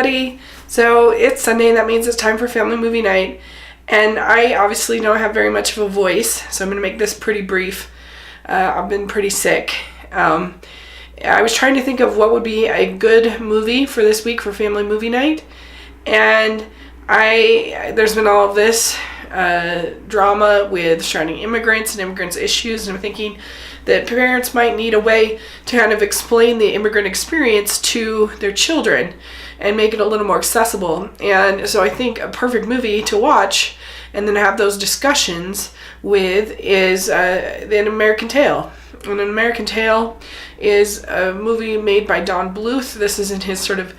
everybody. So it's Sunday, and that means it's time for family movie night. And I obviously don't have very much of a voice, so I'm going to make this pretty brief. I've been pretty sick. I was trying to think of what would be a good movie for this week for family movie night. And there's been all of this drama with surrounding immigrants and immigrants' issues, and I'm thinking that parents might need a way to kind of explain the immigrant experience to their children and make it a little more accessible. And so I think a perfect movie to watch and then have those discussions with is An American Tail. And An American Tail is a movie made by Don Bluth. This is in his sort of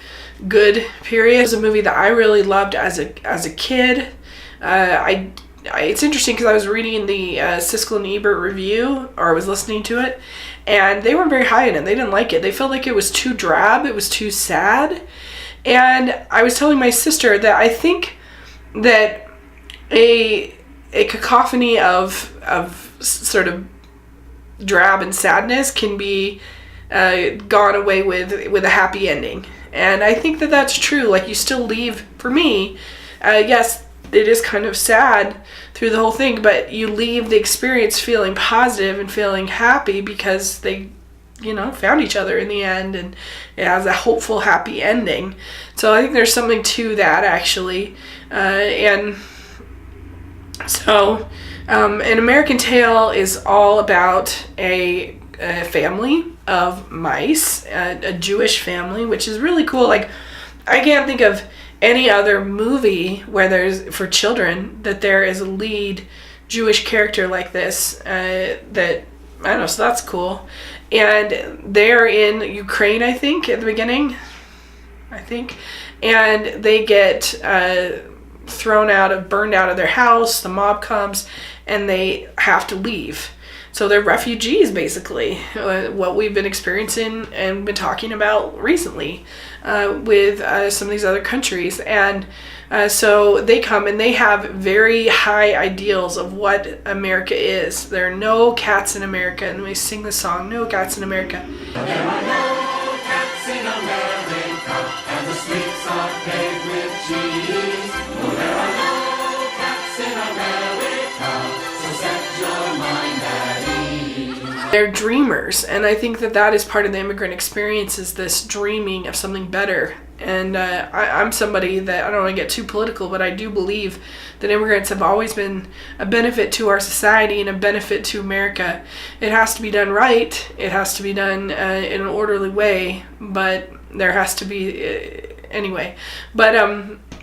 good period. It's a movie that I really loved as a kid. It's interesting because I was reading the Siskel and Ebert review, or I was listening to it, and they weren't very high in it. They didn't like it. They felt like it was too drab. It was too sad. And I was telling my sister that I think that a cacophony of sort of drab and sadness can be gone away with a happy ending. And I think that that's true. Like, you still leave, for me, yes, it is kind of sad through the whole thing, but you leave the experience feeling positive and feeling happy because they, found each other in the end, and it has a hopeful, happy ending. So I think there's something to that, actually. And so An American Tail is all about a family of mice, a Jewish family, which is really cool. Like, I can't think of any other movie where there's, for children, that there is a lead Jewish character like this, that, I don't know, so that's cool. And they're in Ukraine, I think, at the beginning, and they get burned out of their house. The mob comes, and they have to leave. So they're refugees, basically, what we've been experiencing and been talking about recently with some of these other countries. And so they come, and they have very high ideals of what America is. There are no cats in America, and we sing the song, "No Cats in America." There are no cats in America, and the streets are paved with cheese. No, there are no cats in America, so set your mind at ease. They're dreamers, and I think that is part of the immigrant experience, is this dreaming of something better. And I'm somebody that, I don't want to get too political, but I do believe that immigrants have always been a benefit to our society and a benefit to America. It has to be done right. It has to be done in an orderly way, but there has to be anyway. But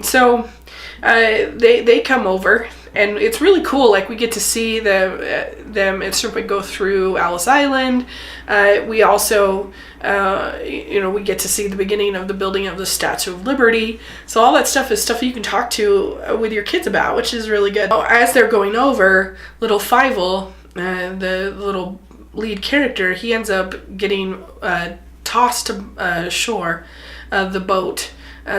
so they come over, and it's really cool. Like, we get to see them sort of go through Ellis Island. We also, we get to see the beginning of the building of the Statue of Liberty. So all that stuff is stuff you can talk to with your kids about, which is really good. As they're going over, little Fievel, the little lead character, he ends up getting tossed to shore of the boat,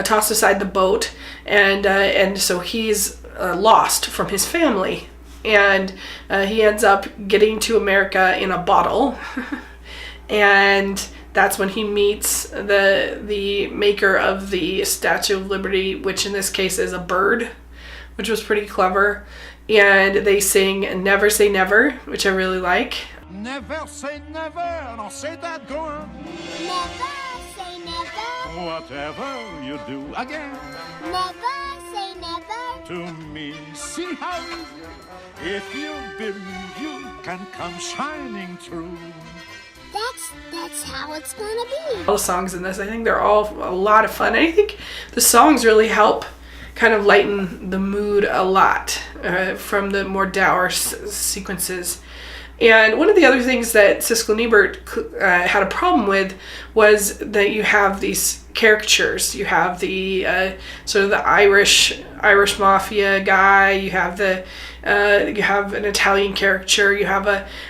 tossed aside the boat, and so he's lost from his family, and he ends up getting to America in a bottle. And that's when he meets the maker of the Statue of Liberty, which in this case is a bird, which was pretty clever. And they sing "Never Say Never," which I really like. Never say never, and I'll say that, go on. Never say never. Whatever you do again Never say never. to me, see how easy. If you believe, you can come shining through. That's how it's gonna be. All the songs in this, I think they're all a lot of fun. And I think the songs really help kind of lighten the mood a lot from the more dour sequences. And one of the other things that Siskel and Ebert had a problem with was that you have these caricatures. You have the sort of the Irish mafia guy. You have you have an Italian caricature.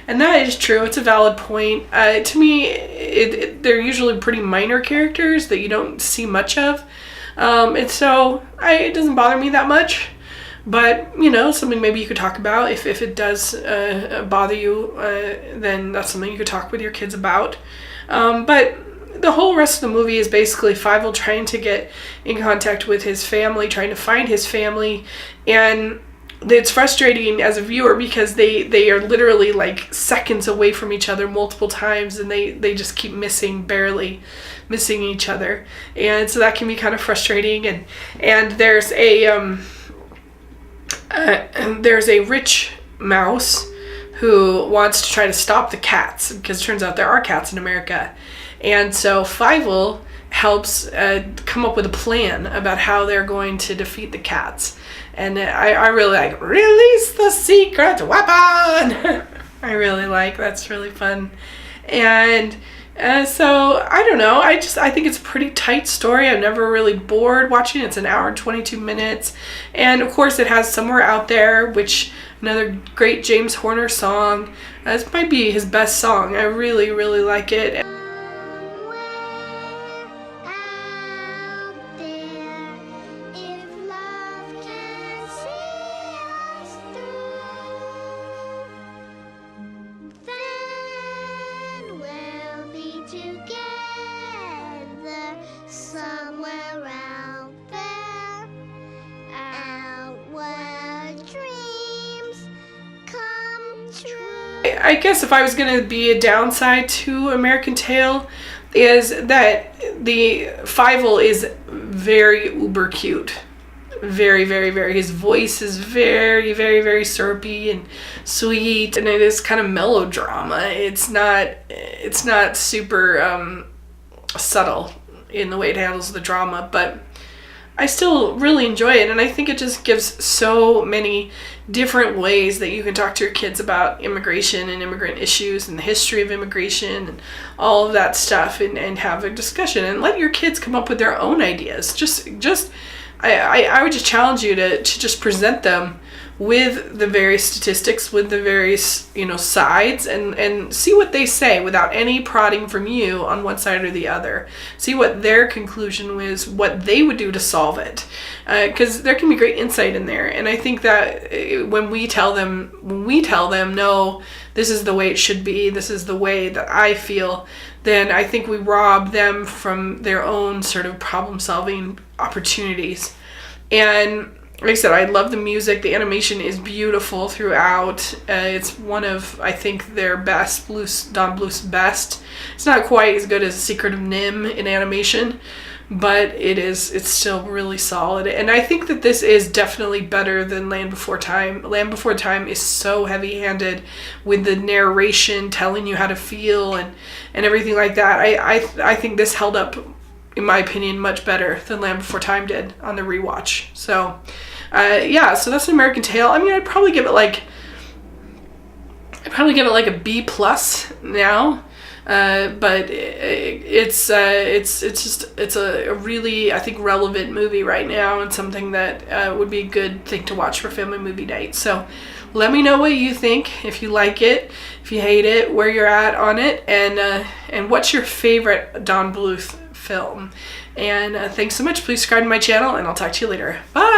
And that is true. It's a valid point. To me, they're usually pretty minor characters that you don't see much of, and so it doesn't bother me that much. But, something maybe you could talk about. If it does bother you, then that's something you could talk with your kids about. But the whole rest of the movie is basically Fievel trying to get in contact with his family, trying to find his family, and it's frustrating as a viewer because they are literally like seconds away from each other multiple times, and they just keep barely missing each other, and so that can be kind of frustrating. And there's a rich mouse who wants to try to stop the cats, because it turns out there are cats in America. And so Fievel helps come up with a plan about how they're going to defeat the cats. And I really like, release the secret weapon! I really like, that's really fun. And so, I don't know, I think it's a pretty tight story. I'm never really bored watching it. It's an hour and 22 minutes. And of course it has Somewhere Out There, which, another great James Horner song. This might be his best song. I really, really like it. I guess if I was going to be a downside to American Tail, is that the Fievel is very uber cute. Very, very, very. His voice is very, very, very syrupy and sweet, and it is kind of melodrama. It's not super subtle in the way it handles the drama, but I still really enjoy it, and I think it just gives so many different ways that you can talk to your kids about immigration and immigrant issues and the history of immigration and all of that stuff, and have a discussion and let your kids come up with their own ideas. I would just challenge you to just present them with the various statistics, with the various, sides, and see what they say without any prodding from you on one side or the other. See what their conclusion was, what they would do to solve it. Because there can be great insight in there. And I think that when we tell them, no, this is the way it should be, this is the way that I feel, then I think we rob them from their own sort of problem-solving opportunities. And like I said, I love the music. The animation is beautiful throughout. It's one of, I think, their best, Don Bluth's best. It's not quite as good as Secret of Nim in animation, but it's still really solid. And I think that this is definitely better than Land Before Time. Land Before Time is so heavy-handed with the narration telling you how to feel and everything like that. I think this held up, in my opinion, much better than Land Before Time did on the rewatch. So, so that's an American Tail. I mean, I'd probably give it like a B+ now, but it's a really, I think, relevant movie right now, and something that would be a good thing to watch for family movie night. So let me know what you think, if you like it, if you hate it, where you're at on it, and what's your favorite Don Bluth film. And thanks so much. Please subscribe to my channel, and I'll talk to you later. Bye!